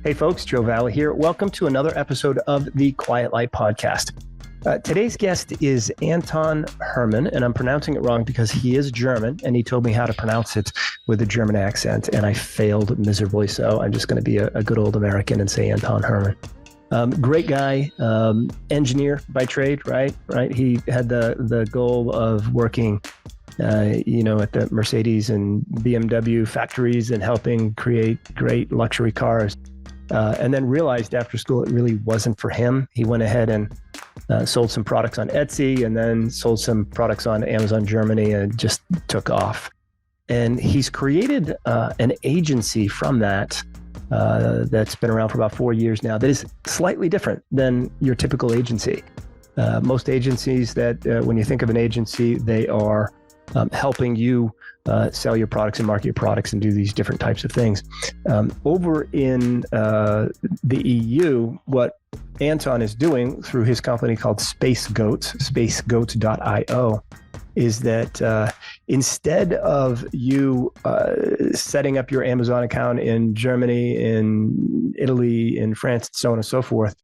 Hey folks, Joe Valley here. Welcome to another episode of the Quiet Light Podcast. Today's guest is Anton Hermann, and I'm pronouncing it wrong because he is German, and he told me how to pronounce it with a German accent, and I failed miserably. So I'm just going to be a good old American and say Anton Hermann. Great guy, engineer by trade, right? He had the goal of working at the Mercedes and BMW factories and helping create great luxury cars. And then realized after school it really wasn't for him. He went ahead and sold some products on Etsy and then sold some products on Amazon Germany, and it just took off. And he's created an agency from that that's been around for about 4 years now that is slightly different than your typical agency. Most agencies that when you think of an agency, they are helping you sell your products and market your products and do these different types of things. Over in the EU, what Anton is doing through his company called Spacegoat, spacegoat.io, is that instead of you setting up your Amazon account in Germany, in Italy, in France, so on and so forth,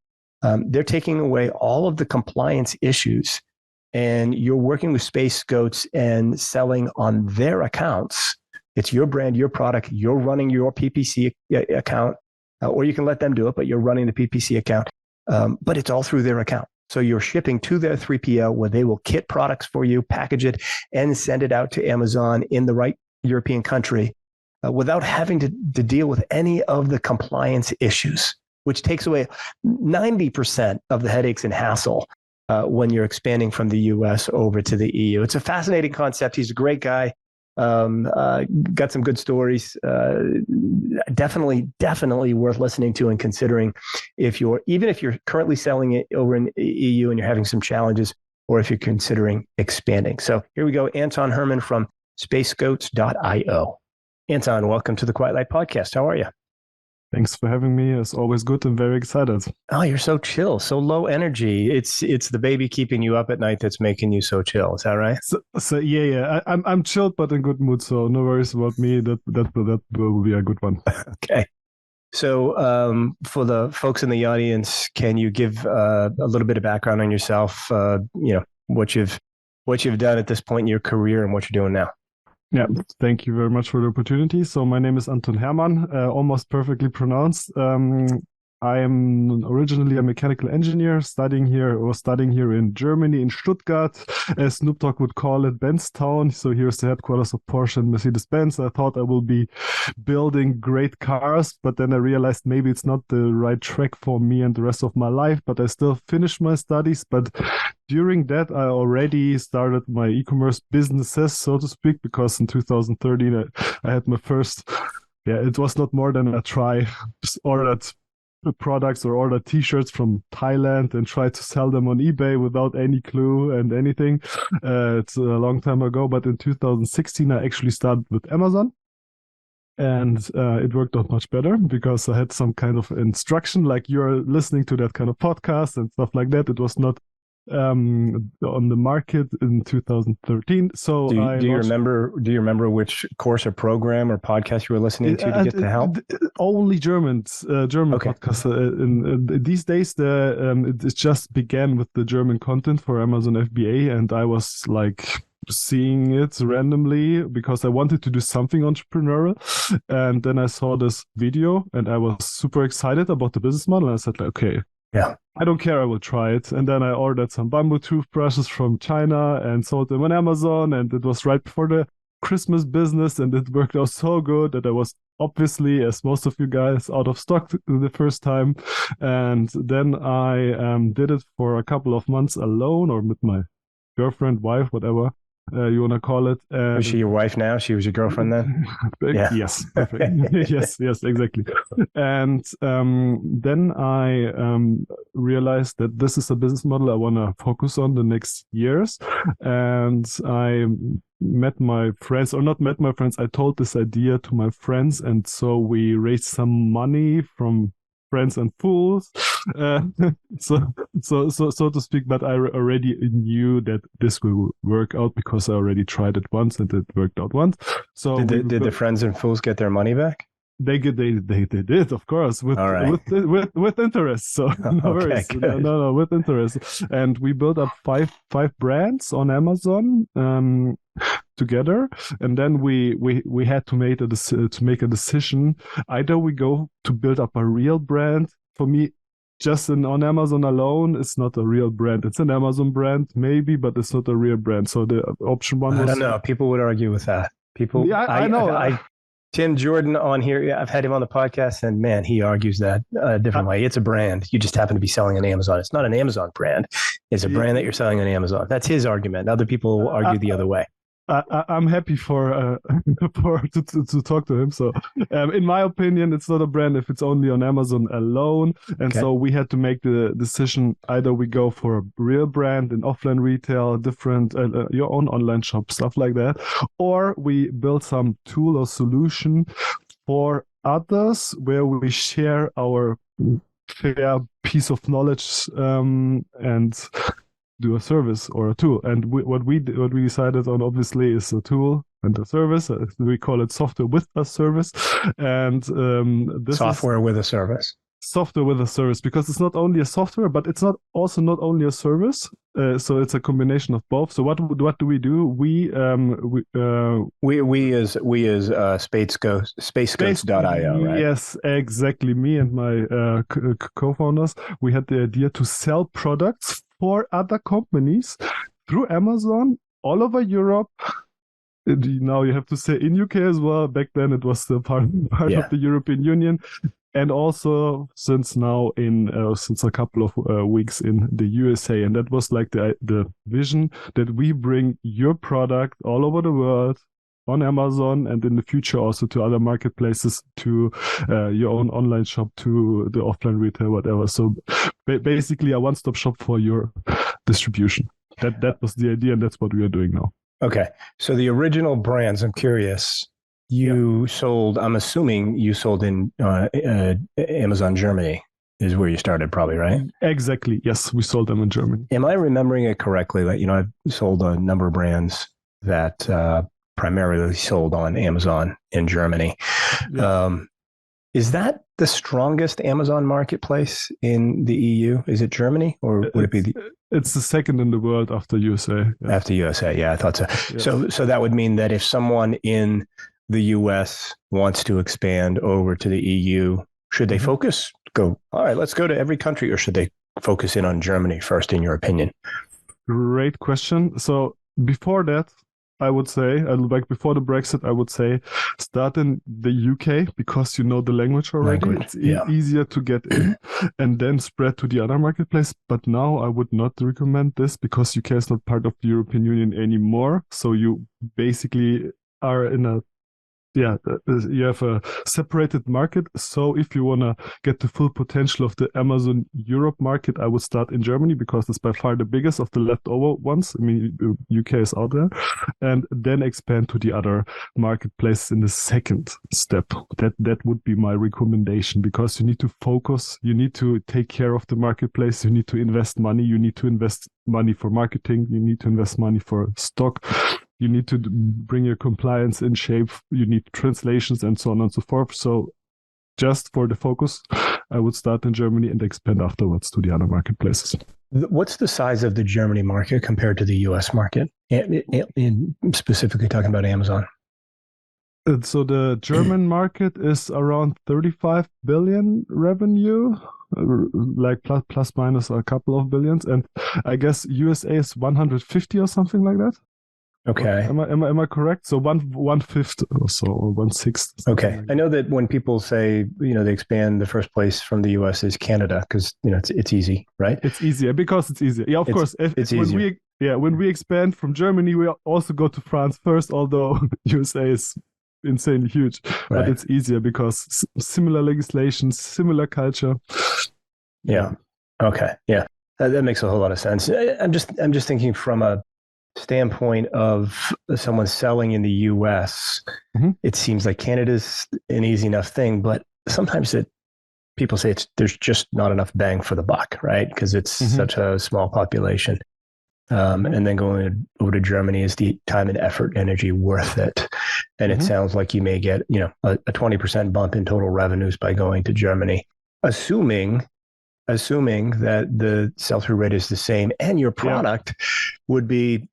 they're taking away all of the compliance issues, and you're working with Spacegoats and selling on their accounts. It's your brand, your product, you're running your PPC account, or you can let them do it, but you're running the PPC account. But it's all through their account. So you're shipping to their 3PL where they will kit products for you, package it, and send it out to Amazon in the right European country without having to deal with any of the compliance issues, which takes away 90% of the headaches and hassle when you're expanding from the US over to the EU. It's a fascinating concept. He's a great guy. Got some good stories. Definitely worth listening to and considering even if you're currently selling it over in the EU and you're having some challenges, or if you're considering expanding. So here we go. Anton Hermann from spacegoats.io. Anton, welcome to the Quiet Light Podcast. How are you? Thanks for having me. It's always good and very excited. Oh, you're so chill, so low energy. It's the baby keeping you up at night that's making you so chill. Is that right? So yeah. I'm chilled but in good mood. So no worries about me. That will be a good one. Okay. So for the folks in the audience, can you give a little bit of background on yourself? What you've done at this point in your career and what you're doing now. Yeah, thank you very much for the opportunity. So my name is Anton Hermann, almost perfectly pronounced. I am originally a mechanical engineer studying here in Germany, in Stuttgart, as Snoop Dogg would call it, Benztown. So here's the headquarters of Porsche and Mercedes-Benz. I thought I will be building great cars, but then I realized maybe it's not the right track for me and the rest of my life, but I still finished my studies. But during that, I already started my e-commerce businesses, so to speak, because in 2013, I had my first, it was not more than a try, just ordered products or ordered t-shirts from Thailand and tried to sell them on eBay without any clue and anything. It's a long time ago, but in 2016, I actually started with Amazon. And it worked out much better because I had some kind of instruction, like you're listening to that kind of podcast and stuff like that. It was not on the market in 2013. So do you remember which course or program or podcast you were listening to get the help? Only German Okay. podcasts. These days, it just began with the German content for Amazon FBA, and I was like seeing it randomly because I wanted to do something entrepreneurial, and then I saw this video and I was super excited about the business model, and I said, like, okay, yeah, I don't care, I will try it. And then I ordered some bamboo toothbrushes from China and sold them on Amazon, and it was right before the Christmas business, and it worked out so good that I was obviously, as most of you guys, out of stock the first time. And then I did it for a couple of months alone, or with my girlfriend, wife, whatever you want to call it. Is she your wife now? She was your girlfriend then? Yeah. Yes, perfect. yes, exactly. And then I realized that this is a business model I want to focus on the next years. And I met my friends, or not met my friends, I told this idea to my friends. And so we raised some money from friends and fools, so to speak. But I already knew that this will work out because I already tried it once and it worked out once. So did the friends and fools get their money back? They did, of course, with All right. with interest. So no Okay, worries. good. No, with interest. And we built up five brands on Amazon together, and then we had to make a decision. Either we go to build up a real brand. For me, just on Amazon alone, it's not a real brand. It's an Amazon brand, maybe, but it's not a real brand. So the option one was. I don't know. People would argue with that. People. Yeah, I know. Tim Jordan on here, I've had him on the podcast, and man, he argues that a different way. It's a brand. You just happen to be selling on Amazon. It's not an Amazon brand. It's a brand that you're selling on Amazon. That's his argument. Other people argue the other way. I'm happy to talk to him. So, in my opinion, it's not a brand if it's only on Amazon alone. And so we had to make the decision: either we go for a real brand in offline retail, different your own online shop, stuff like that, or we build some tool or solution for others where we share our fair piece of knowledge and do a service or a tool. And what we decided on, obviously, is a tool and a service. We call it software with a service. And this software with a service. Software with a service, because it's not only a software, but it's not only a service. So it's a combination of both. So what do we do? We as Spacegoat.io, right? Yes, exactly. Me and my co-founders, we had the idea to sell products for other companies through Amazon all over Europe. Now you have to say in UK as well. Back then it was still part of the European Union. And also since now since a couple of weeks in the USA. And that was like the vision, that we bring your product all over the world on Amazon, and in the future also to other marketplaces, to your own online shop, to the offline retail, whatever. So basically a one-stop shop for your distribution. That was the idea, and that's what we are doing now. Okay. So the original brands, I'm curious, sold, I'm assuming you sold in Amazon Germany is where you started, probably, right? Exactly. Yes, we sold them in Germany. Am I remembering it correctly? That, I've sold a number of brands that primarily sold on Amazon in Germany. Yeah. Is that the strongest Amazon marketplace in the EU? Is it Germany, or would it be It's the second in the world after USA. Yeah. After USA, yeah, I thought so. Yeah. So that would mean that if someone in the US wants to expand over to the EU, should they focus? All right, let's go to every country, or should they focus in on Germany first, in your opinion? Great question. So before that, I would say, before the Brexit, I would say start in the UK, because you know the language already. It's easier to get in, and then spread to the other marketplace. But now I would not recommend this, because UK is not part of the European Union anymore. So you basically are in a you have a separated market. So if you want to get the full potential of the Amazon Europe market, I would start in Germany, because it's by far the biggest of the leftover ones. I mean, UK is out there. And then expand to the other marketplaces in the second step. That would be my recommendation, because you need to focus. You need to take care of the marketplace. You need to invest money. You need to invest money for marketing. You need to invest money for stock. You need to bring your compliance in shape. You need translations and so on and so forth. So just for the focus, I would start in Germany and expand afterwards to the other marketplaces. What's the size of the Germany market compared to the US market? In specifically talking about Amazon. So the German market is around 35 billion revenue, like plus minus a couple of billions. And I guess USA is 150 or something like that. Okay. Am I correct? So one fifth or so, or 1/6. Okay. I know that when people say, they expand, the first place from the US is Canada, because it's easy, right? It's easier because it's easier. Yeah, of course. It's easier. When we expand from Germany, we also go to France first, although USA is insanely huge. Right. But it's easier because similar legislations, similar culture. Yeah. Okay. Yeah. That makes a whole lot of sense. I'm just thinking from a standpoint of someone selling in the US, it seems like Canada's an easy enough thing, but sometimes people say there's just not enough bang for the buck, right? Because it's such a small population. and then going over to Germany, is the time and effort, energy worth it? And it sounds like you may get, a 20% bump in total revenues by going to Germany, assuming that the sell-through rate is the same and your product would be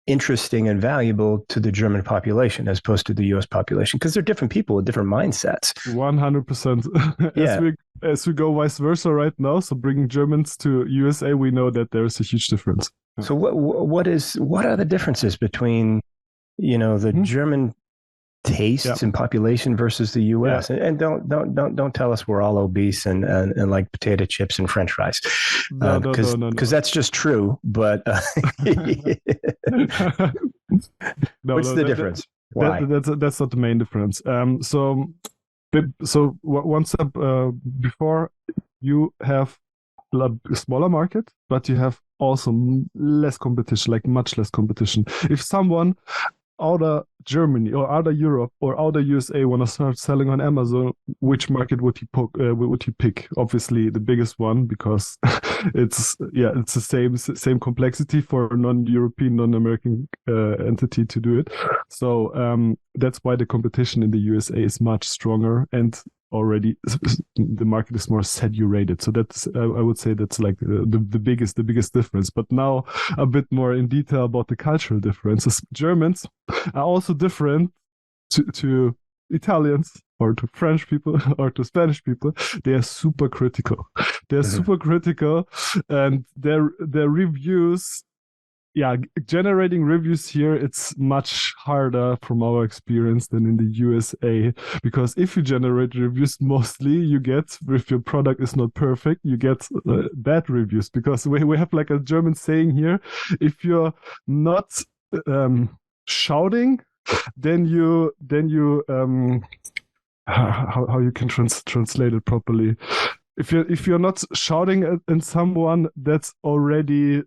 interesting and valuable to the German population as opposed to the US population, because they're different people with different mindsets. 100%. As we go vice versa right now, so bringing Germans to USA, we know that there is a huge difference. So what are the differences between the German tastes and population versus the US? And don't tell us we're all obese and like potato chips and French fries, because that's just true. But what's the difference? Why? That's not the main difference. So one step before, you have a smaller market, but you have also less competition, like much less competition. If someone out of Germany or out of Europe or out of USA want to start selling on Amazon, which market would he pick? Obviously the biggest one, because it's the same complexity for a non-European, non-American entity to do it. So that's why the competition in the USA is much stronger, and already the market is more saturated. So that's I would say that's like the biggest difference. But now a bit more in detail about the cultural differences. Germans are also different to Italians or to French people or to Spanish people. They are super critical. They're super critical, and their reviews. Yeah, generating reviews here, it's much harder from our experience than in the USA, because if you generate reviews, mostly you get, if your product is not perfect, you get bad reviews, because we have like a German saying here: if you're not shouting, then you how you can translate it properly. If you're not shouting at someone, that's already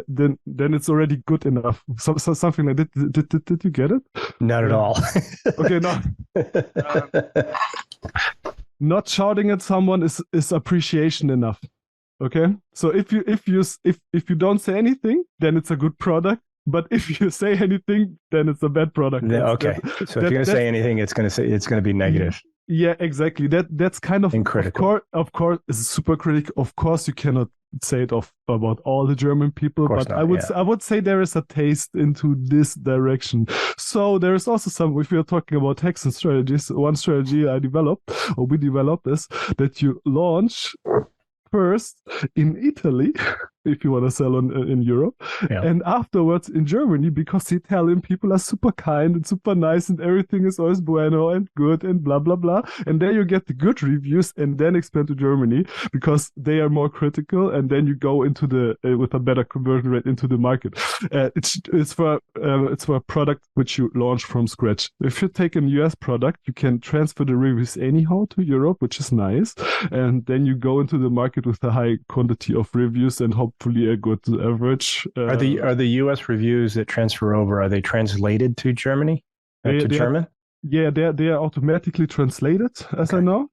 then it's already good enough. Something like that. Did you get it? Not at all. Okay, no. Not shouting at someone is appreciation enough. Okay, so if you don't say anything, then it's a good product. But if you say anything, then it's a bad product. Okay, so if you're going to say anything, it's going to be negative. Yeah, exactly. That's kind of critical. Of course, it's super critical. Of course, you cannot say it about all the German people, but not, I would say there is a taste into this direction. So there is also some. If you're talking about hacks and strategies, one strategy we developed is that you launch first in Italy, if you want to sell in Europe, and afterwards in Germany, because the Italian people are super kind and super nice and everything is always bueno and good and blah blah blah, and then you get the good reviews and then expand to Germany because they are more critical, and then you go into the with a better conversion rate into the market. It's for a product which you launch from scratch. If you take a US product, you can transfer the reviews anyhow to Europe, which is nice, and then you go into the market with a high quantity of reviews and hopefully a good average. Are the US reviews that transfer over, are they translated to Germany? German? Yeah, they are automatically translated, as I know.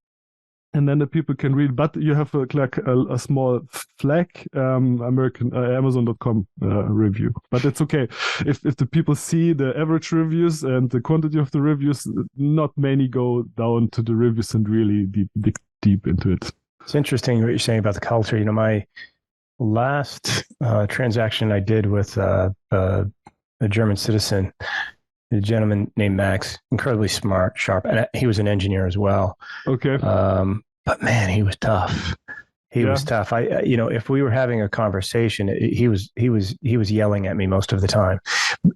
And then the people can read, but you have a small flag, Amazon.com review. But it's okay. If the people see the average reviews and the quantity of the reviews, not many go down to the reviews and really dig deep into it. It's interesting what you're saying about the culture. My last transaction I did with a German citizen, a gentleman named Max, incredibly smart, sharp, and he was an engineer as well. Okay. But man, he was tough. He was tough. If we were having a conversation, he was yelling at me most of the time,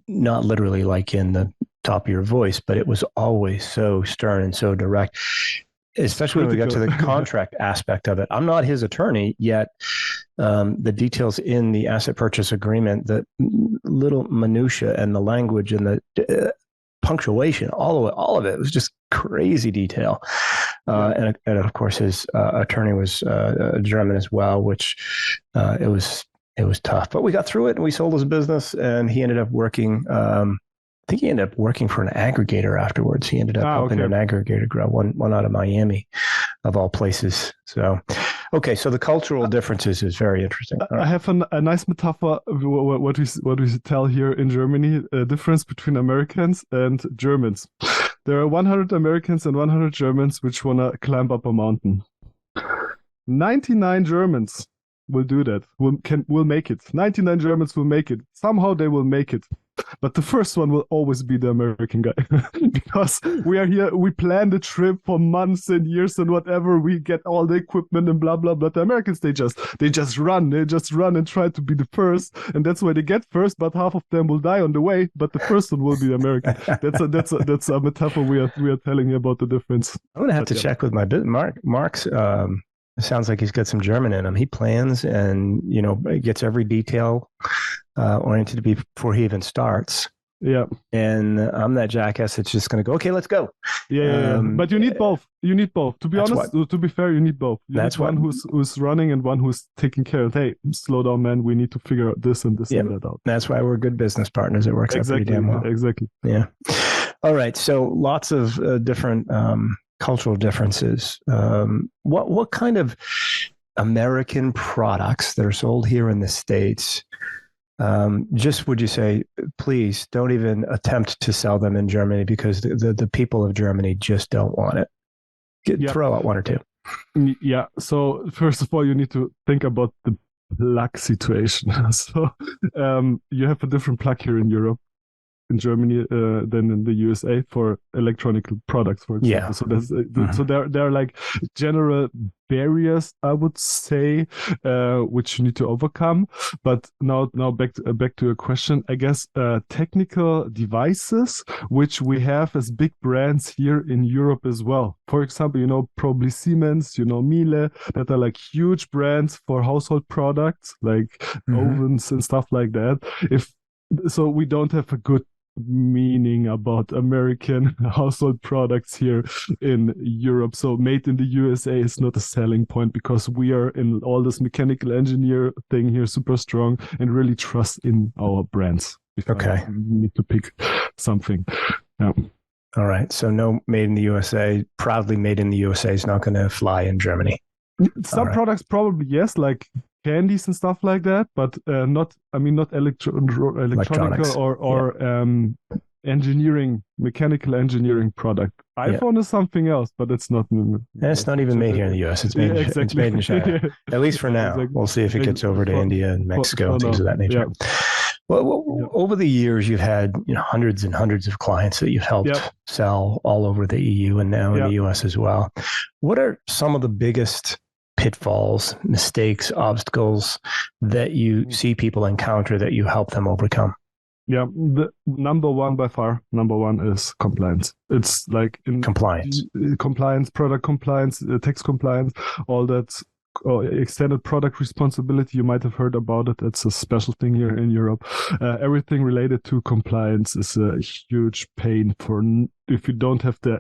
not literally like in the top of your voice, but it was always so stern and so direct. Especially when we got to the contract aspect of it. I'm not his attorney, yet the details in the asset purchase agreement, the little minutia and the language and the punctuation, all of it was just crazy detail. And of course, his attorney was German as well, which it was tough. But we got through it, and we sold his business, and he ended up working. I think he ended up working for an aggregator afterwards. He ended up helping an aggregator grow, one out of Miami, of all places. So, Okay, so the cultural differences is very interesting. All I right. have a nice metaphor. What we tell here in Germany: a difference between Americans and Germans. There are 100 Americans and 100 Germans which wanna climb up a mountain. 99 Germans will do that. Will make it. 99 Germans will make it. Somehow they will make it. But the first one will always be the American guy because we are here. We plan the trip for months and years and whatever. We get all the equipment and blah blah blah. The Americans they just run. They just run and try to be the first, and that's why they get first. But half of them will die on the way. But the first one will be the American. That's a metaphor we are telling you about the difference. I'm gonna have to check with my Mark's. It sounds like he's got some German in him. He plans and gets every detail oriented before he even starts. Yeah. And I'm that jackass that's just going to go, okay, let's go. Yeah. But you need both. You need both. To be honest, to be fair, you need both. That's one who's running and one who's taking care of, hey, slow down, man. We need to figure out this and this and that out. That's why we're good business partners. It works out pretty damn well. Exactly. Yeah. All right. So lots of different cultural differences. What kind of American products that are sold here in the States, just would you say, please don't even attempt to sell them in Germany because the people of Germany just don't want it? Throw out one or two. Yeah. So first of all, you need to think about the plug situation. So you have a different plug here in Europe, in Germany, than in the USA for electronic products, for example. Yeah. So there are like general barriers, I would say, which you need to overcome. But now back to your question. I guess technical devices which we have as big brands here in Europe as well. For example, probably Siemens, Miele, that are like huge brands for household products like ovens and stuff like that. So we don't have a good meaning about American household products here in Europe. So made in the USA is not a selling point because we are in all this mechanical engineer thing here super strong and really trust in our brands. Okay. We need to pick something. Yeah. All right. So no made in the USA, proudly made in the USA is not going to fly in Germany. Some products probably, yes, like candies and stuff like that, but not electronic or engineering, mechanical engineering product. iPhone is something else, but it's not. It's not even made here in the US. It's made, it's made in China. At least for now. Exactly. We'll see if it gets over to India and Mexico and things of that nature. Yeah. Well, over the years, you've had hundreds and hundreds of clients that you've helped sell all over the EU and now in the US as well. What are some of the biggest pitfalls, mistakes, obstacles that you see people encounter that you help them overcome? Yeah, the number one is compliance. It's like compliance, product compliance, tax compliance, all that. Extended product responsibility, you might have heard about it. It's a special thing here in Europe. Everything related to compliance is a huge pain if you don't have the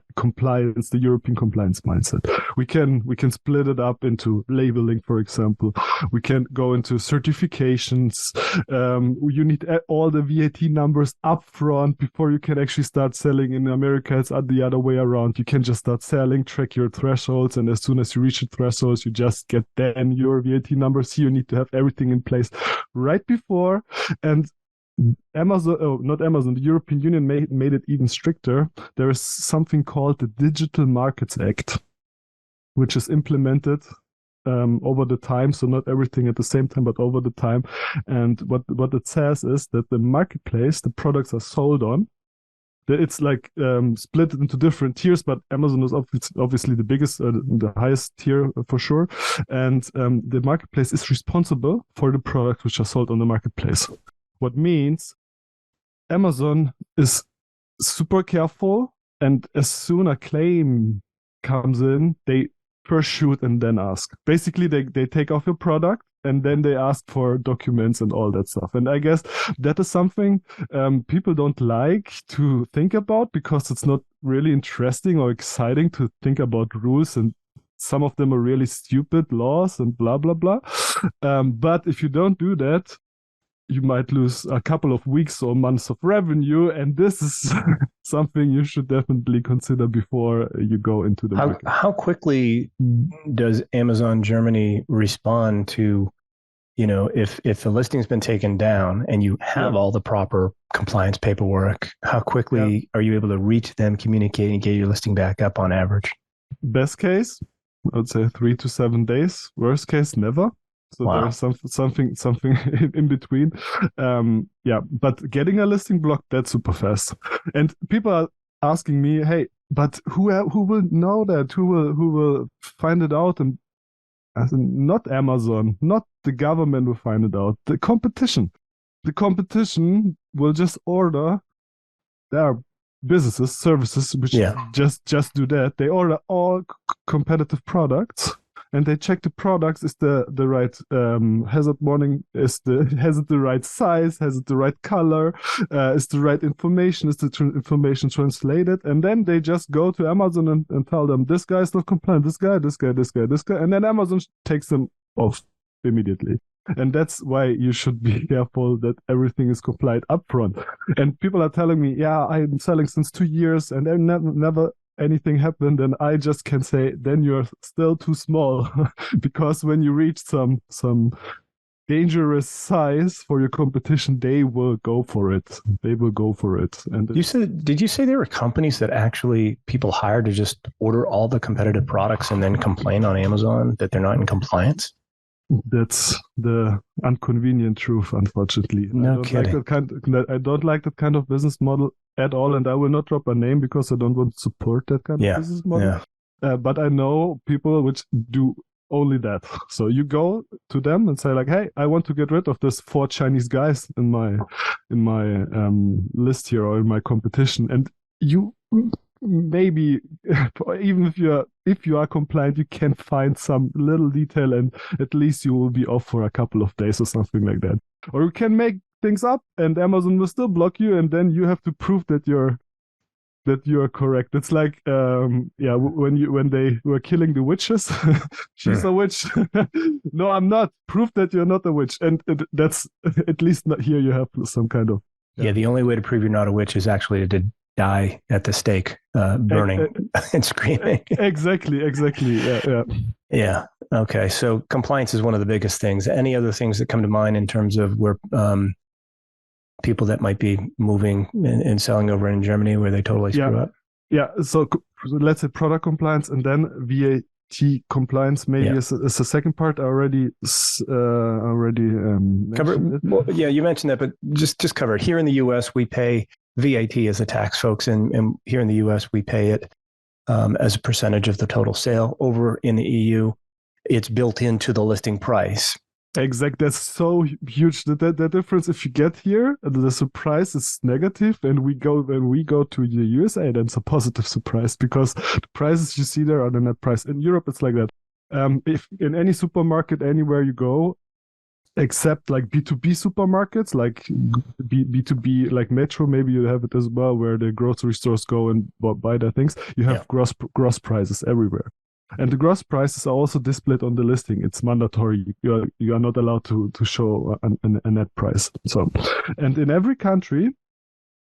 European compliance mindset. We can split it up into labeling, for example. We can go into certifications. You need all the VAT numbers up front before you can actually start selling. In America, it's the other way around. You can just start selling, track your thresholds, and as soon as you reach the thresholds, you just get then your VAT numbers. Here you need to have everything in place right before. And the European Union made it even stricter. There is something called the Digital Markets Act, which is implemented over the time. So not everything at the same time, but over the time. And what it says is that the marketplace, the products are sold on, it's like split into different tiers, but Amazon is obviously the biggest, the highest tier for sure. And the marketplace is responsible for the products which are sold on the marketplace. What means Amazon is super careful, and as soon a claim comes in, they first shoot and then ask. Basically, they take off your product and then they ask for documents and all that stuff. And I guess that is something people don't like to think about because it's not really interesting or exciting to think about rules, and some of them are really stupid laws and blah, blah, blah. But if you don't do that, you might lose a couple of weeks or months of revenue, and this is something you should definitely consider before you go into the market. How quickly does Amazon Germany respond to, if the listing's been taken down and you have all the proper compliance paperwork, how quickly are you able to reach them, communicate, and get your listing back up on average? Best case, I would say 3 to 7 days. Worst case, never. So there's something in between. But getting a listing blocked, that's super fast. And people are asking me, hey, but who will know that? Who will find it out? And I said, not Amazon, not the government will find it out. The competition. The competition will just order. There are businesses, services which just do that. They order all competitive products. And they check the products, is the right hazard warning, has it the right size, has it the right color, is the right information, is the information translated, and then they just go to Amazon and tell them, this guy is not compliant, this guy, and then Amazon takes them off immediately. And that's why you should be careful that everything is compliant upfront. And people are telling me, I'm selling since 2 years and I never anything happened, and I just can say, then you're still too small, because when you reach some dangerous size for your competition, they will go for it. And did you say there were companies that actually people hire to just order all the competitive products and then complain on Amazon that they're not in compliance? That's the inconvenient truth, unfortunately. No kidding. I don't like that kind of business model at all, and I will not drop a name because I don't want to support that kind of business model. But I know people which do only that. So you go to them and say like, hey, I want to get rid of this 4 Chinese guys in my list here or in my competition, and you maybe even if you are compliant, you can find some little detail, and at least you will be off for a couple of days or something like that. Or you can make things up and Amazon will still block you, and then you have to prove that you're correct. It's like when they were killing the witches. She's a witch. No, I'm not. Prove that you're not a witch. And that's at least not here you have some kind of the only way to prove you're not a witch is actually to die at the stake, burning and screaming. Exactly. Yeah. Okay. So compliance is one of the biggest things. Any other things that come to mind in terms of where people that might be moving and selling over in Germany where they totally screw up? Yeah. So let's say product compliance, and then VAT compliance maybe is a second part. I already covered. Well, you mentioned that, but just cover it. Here in the U.S., we pay VAT as a tax, folks, and here in the U.S. we pay it as a percentage of the total sale. Over in the EU, it's built into the listing price. Exactly. That's so huge. The difference, if you get here, the surprise is negative, and when we go to the USA, then it's a positive surprise, because the prices you see there are the net price. In Europe, it's like that. If in any supermarket, anywhere you go, except like B2B supermarkets, like B2B, like Metro, maybe you have it as well, where the grocery stores go and buy their things. You have gross prices everywhere. And the gross prices are also displayed on the listing. It's mandatory. You are not allowed to show a net price. So, and in every country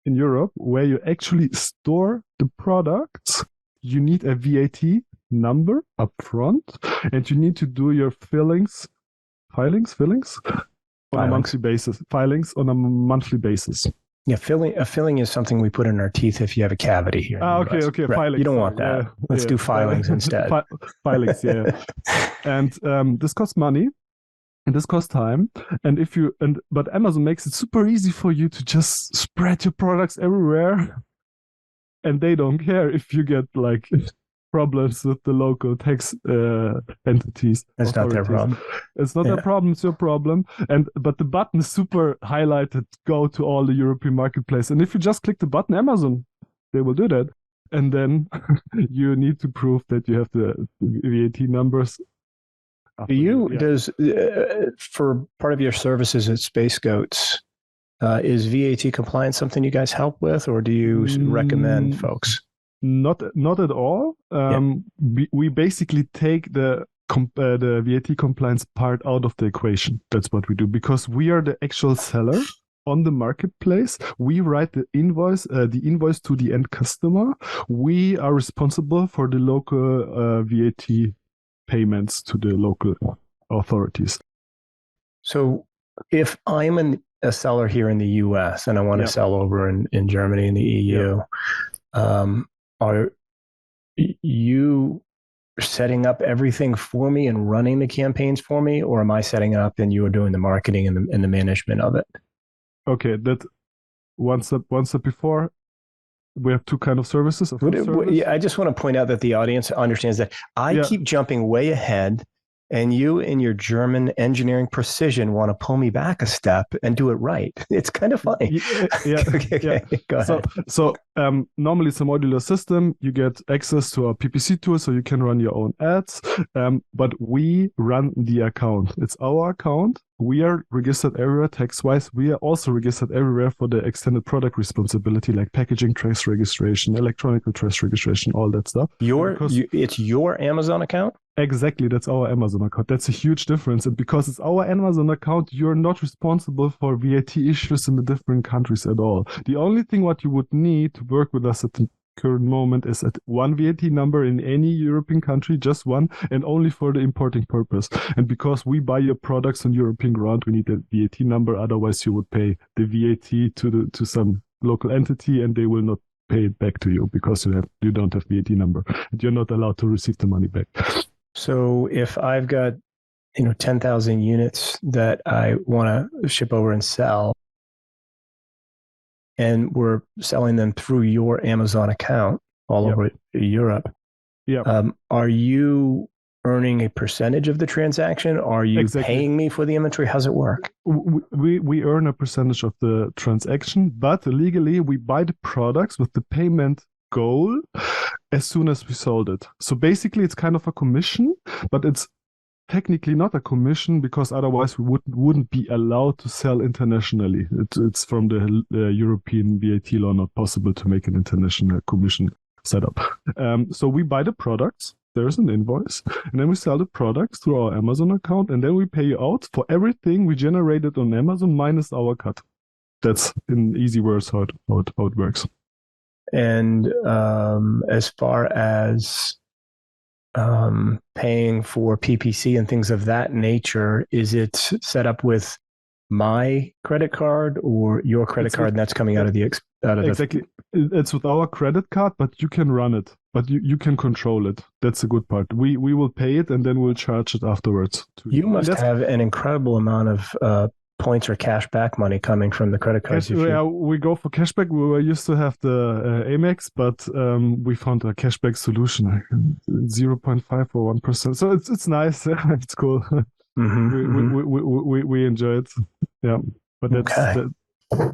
in Europe where you actually store the products, you need a VAT number up front, and you need to do your filings on a monthly basis. Filings on a monthly basis. Yeah, a filling is something we put in our teeth if you have a cavity here. Okay. Right. Filings. You don't want that. Let's do filings instead. Filings, yeah. And this costs money, and this costs time. And but Amazon makes it super easy for you to just spread your products everywhere, and they don't care if you get like problems with the local tax entities. That's not their problem. It's not their problem, it's your problem. But the button is super highlighted, go to all the European marketplace. And if you just click the button, Amazon, they will do that. And then you need to prove that you have the VAT numbers. For part of your services at Spacegoats, is VAT compliance something you guys help with, or do you recommend folks? Not at all. We basically take the the VAT compliance part out of the equation. That's what we do, because we are the actual seller on the marketplace. We write the invoice to the end customer. We are responsible for the local VAT payments to the local authorities. So if I'm a seller here in the US and I want to sell over in Germany and the EU, are you setting up everything for me and running the campaigns for me, or am I setting it up and you are doing the marketing and the management of it? Okay, that one step before. We have two kind of services. I just want to point out that the audience understands that I keep jumping way ahead, and you in your German engineering precision want to pull me back a step and do it right. It's kind of funny. Okay, go ahead. So normally it's a modular system. You get access to our PPC tool, so you can run your own ads. But we run the account. It's our account. We are registered everywhere tax-wise. We are also registered everywhere for the extended product responsibility, like packaging trace registration, electronic trace registration, all that stuff. It's your Amazon account? Exactly, that's our Amazon account. That's a huge difference. And because it's our Amazon account, you're not responsible for VAT issues in the different countries at all. The only thing what you would need to work with us at the current moment is at one VAT number in any European country, just one, and only for the importing purpose. And because we buy your products on European ground, we need a VAT number. Otherwise, you would pay the VAT to some local entity, and they will not pay it back to you because you don't have VAT number, and you're not allowed to receive the money back. So if I've got 10,000 units that I want to ship over and sell, and we're selling them through your Amazon account all over Europe, are you earning a percentage of the transaction? Are you paying me for the inventory? How's it work? We earn a percentage of the transaction, but legally we buy the products with the payment goal as soon as we sold it. So basically it's kind of a commission, but it's technically not a commission because otherwise we wouldn't be allowed to sell internationally. It's from the European VAT law not possible to make an international commission setup. So we buy the products, there's an invoice, and then we sell the products through our Amazon account, and then we pay you out for everything we generated on Amazon minus our cut. That's in easy words how it works. And as far as paying for PPC and things of that nature, is it set up with my credit card or your credit card, and that's coming out of the exactly. It's with our credit card, but you can run it, but you can control it. That's the good part. We will pay it and then we'll charge it afterwards. You must have an incredible amount of points or cash back money coming from the credit cards. We go for cashback. We were used to have the Amex, but we found a cashback solution, 0.5 or 1%. So it's nice. It's cool. We enjoy it. Yeah, but that's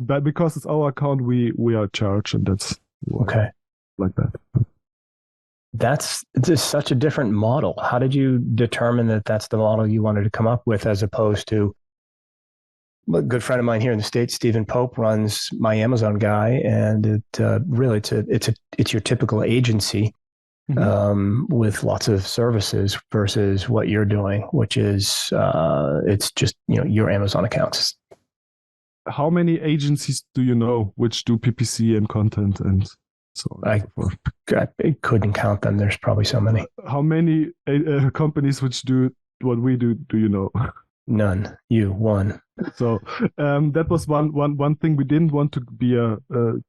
but because it's our account, we are charged, and that's like that. That's just such a different model. How did you determine that that's the model you wanted to come up with, as opposed to a good friend of mine here in the States, Stephen Pope, runs my Amazon guy, and it really it's your typical agency with lots of services versus what you're doing, which is it's just your Amazon accounts. How many agencies do you know which do PPC and content and so on? I couldn't count them. There's probably so many. How many companies which do what we do you know? None. You one. So that was one thing. We didn't want to be a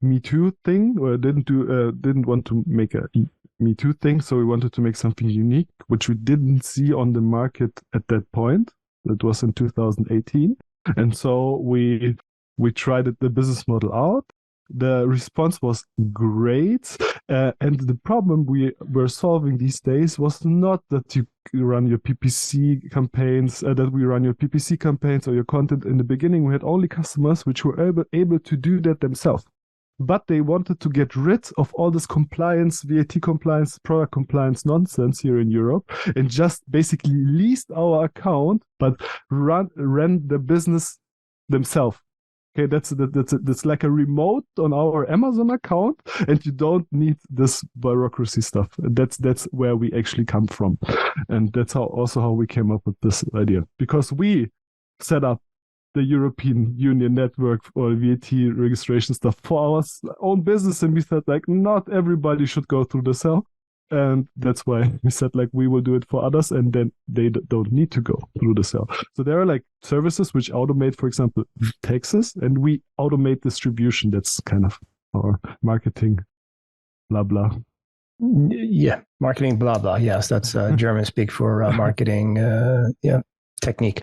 Me Too thing, or didn't want to make a Me Too thing. So we wanted to make something unique, which we didn't see on the market at that point. That was in 2018, and so we tried the business model out. The response was great, and the problem we were solving these days was not that you run your PPC campaigns, that we run your PPC campaigns or your content. In the beginning, we had only customers which were able to do that themselves, but they wanted to get rid of all this compliance, VAT compliance, product compliance nonsense here in Europe, and just basically leased our account, but ran the business themselves. Okay, that's like a remote on our Amazon account, and you don't need this bureaucracy stuff. That's where we actually come from, and that's how we came up with this idea, because we set up the European Union network for VAT registration stuff for our own business, and we said like not everybody should go through the cell. And that's why we said like we will do it for others, and then they don't need to go through the cell. So there are like services which automate, for example, taxes, and we automate distribution. That's kind of our marketing, blah blah. Yeah, marketing, blah blah. Yes, that's German speak for marketing. Technique.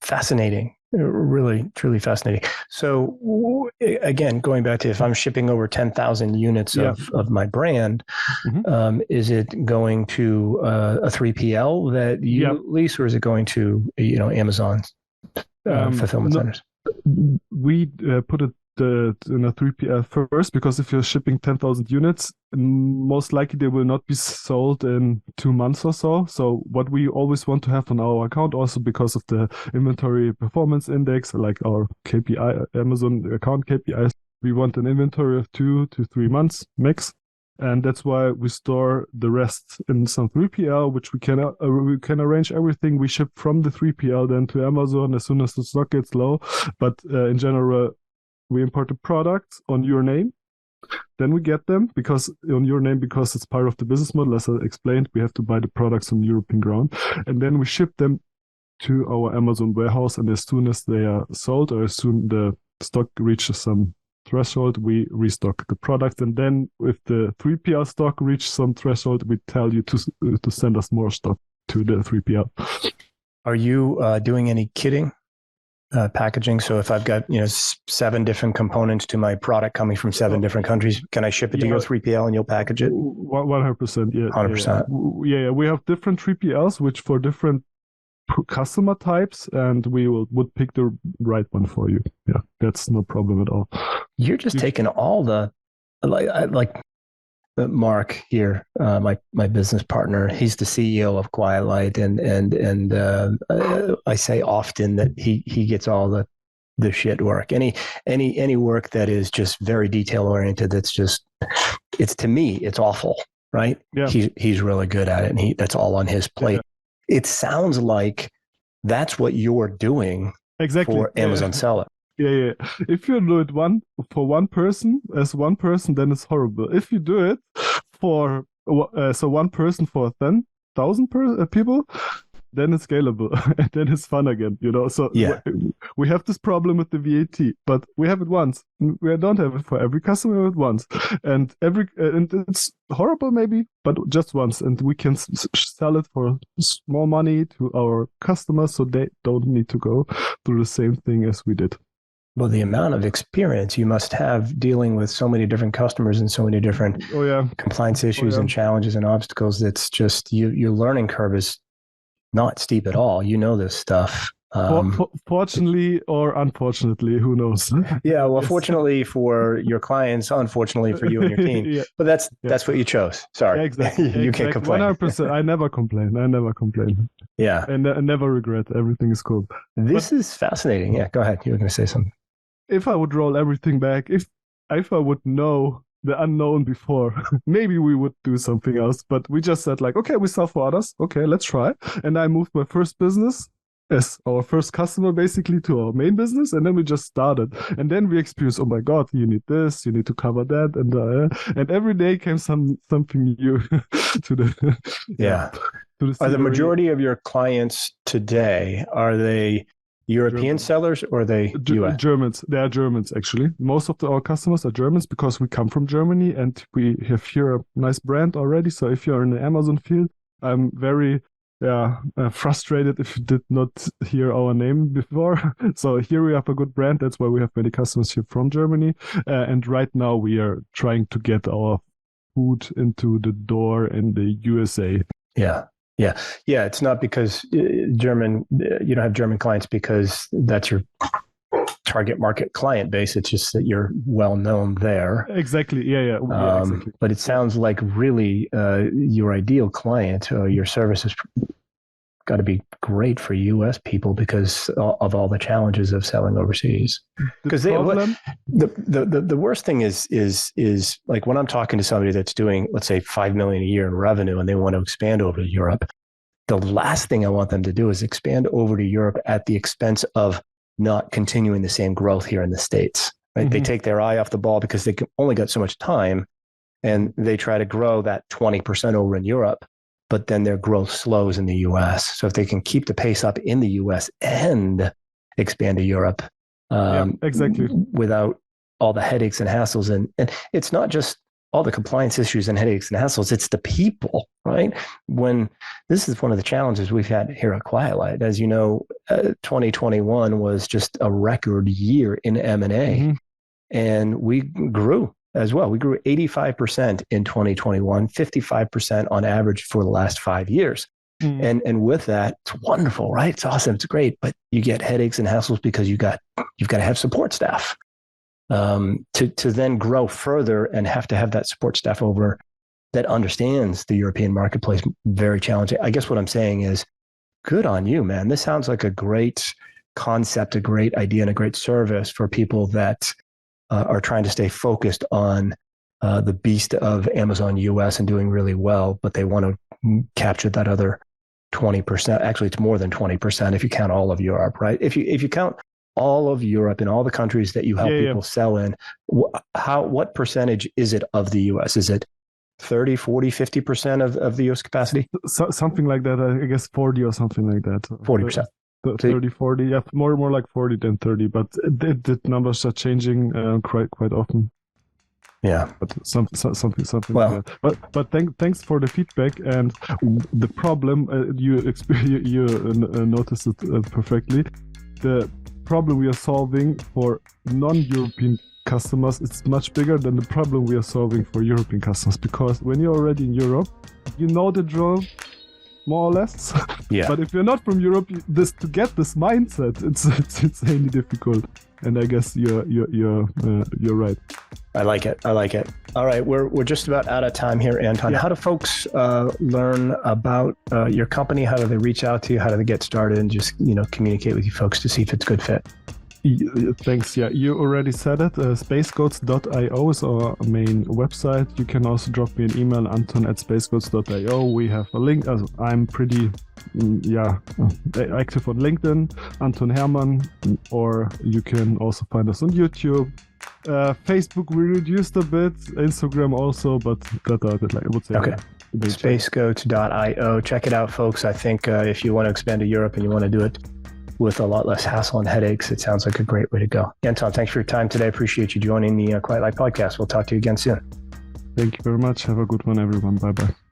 Fascinating. Really, truly fascinating. So again, going back to if I'm shipping over 10,000 units of my brand, is it going to a 3PL that you lease, or is it going to Amazon fulfillment centers? We put it in a 3PL first, because if you're shipping 10,000 units, most likely they will not be sold in 2 months or so. So what we always want to have on our account, also because of the inventory performance index, like our KPI, Amazon account KPIs, we want an inventory of 2 to 3 months max. And that's why we store the rest in some 3PL, which we can arrange everything. We ship from the 3PL then to Amazon as soon as the stock gets low. But in general, we import the products on your name. Then we get them because it's part of the business model. As I explained, we have to buy the products on European ground. And then we ship them to our Amazon warehouse. And as soon as they are sold, or as soon the stock reaches some threshold, we restock the product. And then if the 3PL stock reaches some threshold, we tell you to send us more stock to the 3PL. Are you doing any kitting? Packaging. So if I've got 7 different components to my product coming from 7 different countries, can I ship it to your 3PL and you'll package it? 100%. Yeah, 100%. Yeah. We have different 3PLs which for different customer types, and we would pick the right one for you. Yeah, that's no problem at all. You're just taking all the like Mark here, my business partner. He's the CEO of Quiet Light, and I say often that he gets all the shit work. Any work that is just very detail oriented. It's to me, it's awful, right? Yeah. He's really good at it, and that's all on his plate. Yeah. It sounds like that's what you're doing for Amazon Seller. Yeah. If you do it for one person, then it's horrible. If you do it for one person for 10,000 people, then it's scalable, and then it's fun again. So we have this problem with the VAT, but we have it once. We don't have it for every customer. We have it once, and it's horrible maybe, but just once, and we can sell it for small money to our customers, so they don't need to go through the same thing as we did. Well, the amount of experience you must have dealing with so many different customers and so many different compliance issues and challenges and obstacles. That's just your learning curve is not steep at all. You know this stuff. Fortunately or unfortunately, who knows? Yeah, well, fortunately for your clients, unfortunately for you and your team. But that's what you chose. Sorry. Exactly. You can't complain. 100%. I never complain. Yeah. And I never regret. Everything is cool. This is fascinating. Yeah, go ahead. You were going to say something. If I would roll everything back, if I would know the unknown before, maybe we would do something else. But we just said like, okay, we sell for others. Okay, let's try. And I moved my first business as our first customer basically to our main business, and then we just started. And then we experienced, oh my God, you need this, you need to cover that, and every day came something new to the Are the majority of your clients today, are they European sellers, or are they US? Germans? They are Germans, actually. Most of our customers are Germans because we come from Germany and we have here a nice brand already. So if you're in the Amazon field, I'm very frustrated if you did not hear our name before. So here we have a good brand. That's why we have many customers here from Germany. And right now we are trying to get our food into the door in the USA. Yeah. It's not because you don't have German clients because that's your target market client base. It's just that you're well known there. Exactly. Yeah, exactly. But it sounds like really your ideal client, your services got to be great for U.S. people because of all the challenges of selling overseas. Because the worst thing is like when I'm talking to somebody that's doing, let's say, $5 million a year in revenue and they want to expand over to Europe, the last thing I want them to do is expand over to Europe at the expense of not continuing the same growth here in the States. Right? Mm-hmm. They take their eye off the ball because they only got so much time, and they try to grow that 20% over in Europe, but then their growth slows in the US. So if they can keep the pace up in the US and expand to Europe, exactly, without all the headaches and hassles, and it's not just all the compliance issues and headaches and hassles, it's the people, right? When this is one of the challenges we've had here at Quiet Light. As you know, 2021 was just a record year in M&A, mm-hmm. and we grew as well. We grew 85% in 2021, 55% on average for the last 5 years. Mm. And with that, it's wonderful, right? It's awesome. It's great. But you get headaches and hassles because you've got to have support staff to then grow further and have to have that support staff over that understands the European marketplace. Very challenging. I guess what I'm saying is good on you, man. This sounds like a great concept, a great idea, and a great service for people that are trying to stay focused on the beast of Amazon US and doing really well, but they want to capture that other 20%. Actually, it's more than 20% if you count all of Europe, right? If you count all of Europe and all the countries that you help people sell in, what percentage is it of the US? Is it 30, 40, 50% of the US capacity? Something like that. I guess 40 or something like that. 40%. 30, 40, yeah, more like 40 than 30, but the numbers are changing quite often. Yeah, but something like that. But thanks for the feedback. And the problem you noticed it perfectly. The problem we are solving for non-European customers is much bigger than the problem we are solving for European customers, because when you're already in Europe, you know the drill, more or less. Yeah. But if you're not from Europe, to get this mindset, it's insanely difficult. And I guess you're right. I like it. All right, we're just about out of time here, Anton. Yeah. How do folks learn about your company? How do they reach out to you? How do they get started and just communicate with you folks to see if it's a good fit? Thanks. Yeah, you already said it. Spacegoats.io is our main website. You can also drop me an email, anton@spacegoats.io. We have a link. I'm pretty active on LinkedIn, Anton Hermann, or you can also find us on YouTube. Facebook we reduced a bit, Instagram also, but that I would say. Okay. Spacegoat.io. Check it out, folks. I think if you want to expand to Europe and you want to do it with a lot less hassle and headaches, it sounds like a great way to go. Anton, thanks for your time today. Appreciate you joining the Quiet Light podcast. We'll talk to you again soon. Thank you very much. Have a good one, everyone. Bye-bye.